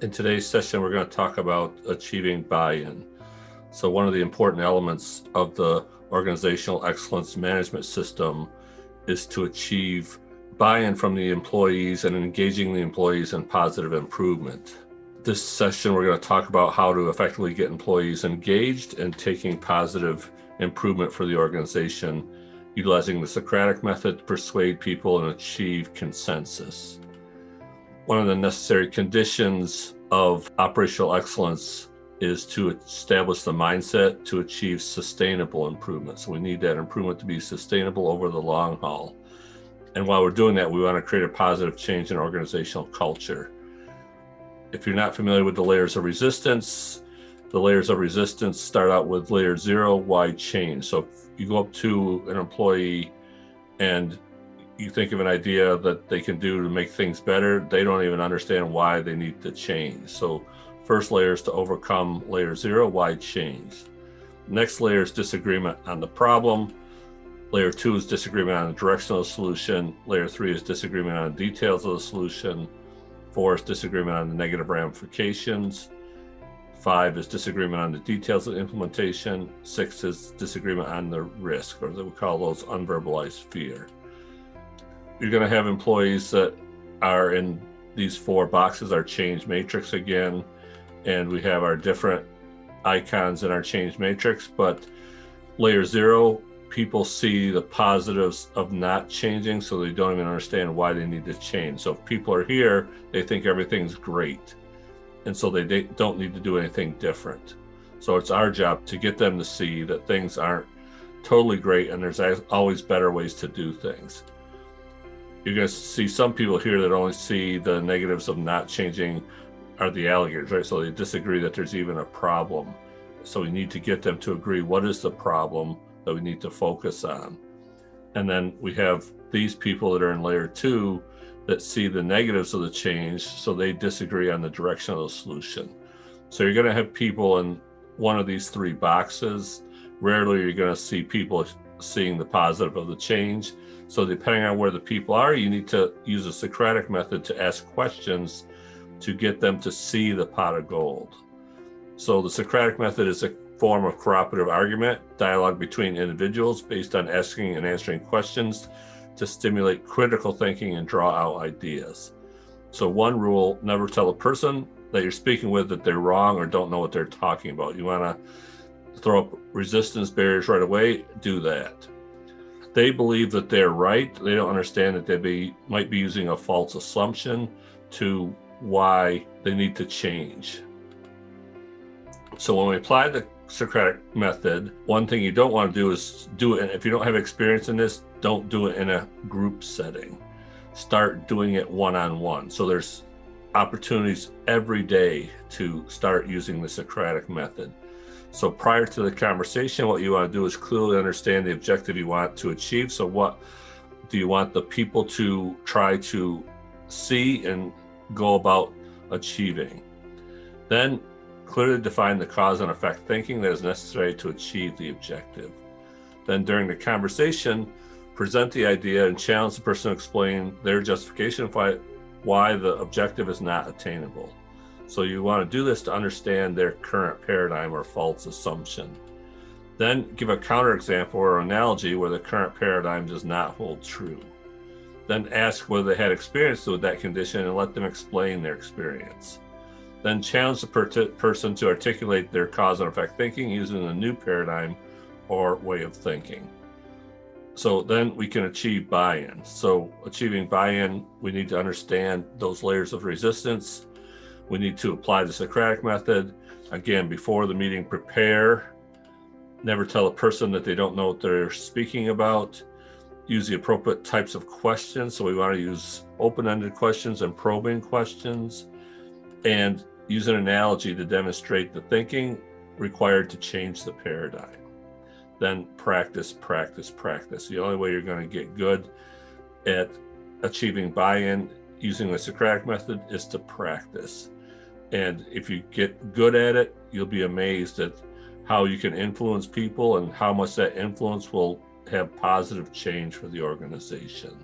In today's session, we're going to talk about achieving buy-in. So one of the important elements of the organizational excellence management system is to achieve buy-in from the employees and engaging the employees in positive improvement. This session, we're going to talk about how to effectively get employees engaged and taking positive improvement for the organization, utilizing the Socratic method to persuade people and achieve consensus. One of the necessary conditions of operational excellence is to establish the mindset to achieve sustainable improvement. So we need that improvement to be sustainable over the long haul. And while we're doing that, we want to create a positive change in organizational culture. If you're not familiar with the layers of resistance, the layers of resistance start out with layer 0, why change? So if you go up to an employee and you think of an idea that they can do to make things better, they don't even understand why they need to change. So first layer is to overcome layer 0, why change? Next layer is disagreement on the problem. Layer 2 is disagreement on the direction of the solution. Layer 3 is disagreement on the details of the solution. 4 is disagreement on the negative ramifications. 5 is disagreement on the details of the implementation. 6 is disagreement on the risk, or we call those unverbalized fear. You're going to have employees that are in these 4 boxes, our change matrix again, and we have our different icons in our change matrix. But layer 0, people see the positives of not changing, so they don't even understand why they need to change. So if people are here, they think everything's great, and so they don't need to do anything different. So it's our job to get them to see that things aren't totally great and there's always better ways to do things. You're going to see some people here that only see the negatives of not changing are the alligators, right? So they disagree that there's even a problem. So we need to get them to agree what is the problem that we need to focus on. And then we have these people that are in layer 2 that see the negatives of the change, so they disagree on the direction of the solution. So you're going to have people in one of these 3 boxes. Rarely you're going to see people seeing the positive of the change. So depending on where the people are, you need to use a Socratic method to ask questions to get them to see the pot of gold. So the Socratic method is a form of cooperative argument, dialogue between individuals based on asking and answering questions to stimulate critical thinking and draw out ideas. So one rule, never tell a person that you're speaking with that they're wrong or don't know what they're talking about. You want to throw up resistance barriers right away, do that. They believe that they're right. They don't understand that they might be using a false assumption to why they need to change. So when we apply the Socratic method, one thing you don't want to do is do it. And if you don't have experience in this, don't do it in a group setting. Start doing it one-on-one. So there's opportunities every day to start using the Socratic method. So prior to the conversation, what you want to do is clearly understand the objective you want to achieve. So what do you want the people to try to see and go about achieving? Then clearly define the cause and effect thinking that is necessary to achieve the objective. Then during the conversation, present the idea and challenge the person to explain their justification of why the objective is not attainable. So you want to do this to understand their current paradigm or false assumption. Then give a counterexample or analogy where the current paradigm does not hold true. Then ask whether they had experience with that condition and let them explain their experience. Then challenge the person to articulate their cause and effect thinking using a new paradigm or way of thinking. So then we can achieve buy-in. So achieving buy-in, we need to understand those layers of resistance. We need to apply the Socratic method. Again, before the meeting, prepare. Never tell a person that they don't know what they're speaking about. Use the appropriate types of questions. So we want to use open-ended questions and probing questions. And use an analogy to demonstrate the thinking required to change the paradigm. Then practice, practice, practice. The only way you're going to get good at achieving buy-in using the Socratic method is to practice. And if you get good at it, you'll be amazed at how you can influence people and how much that influence will have positive change for the organization.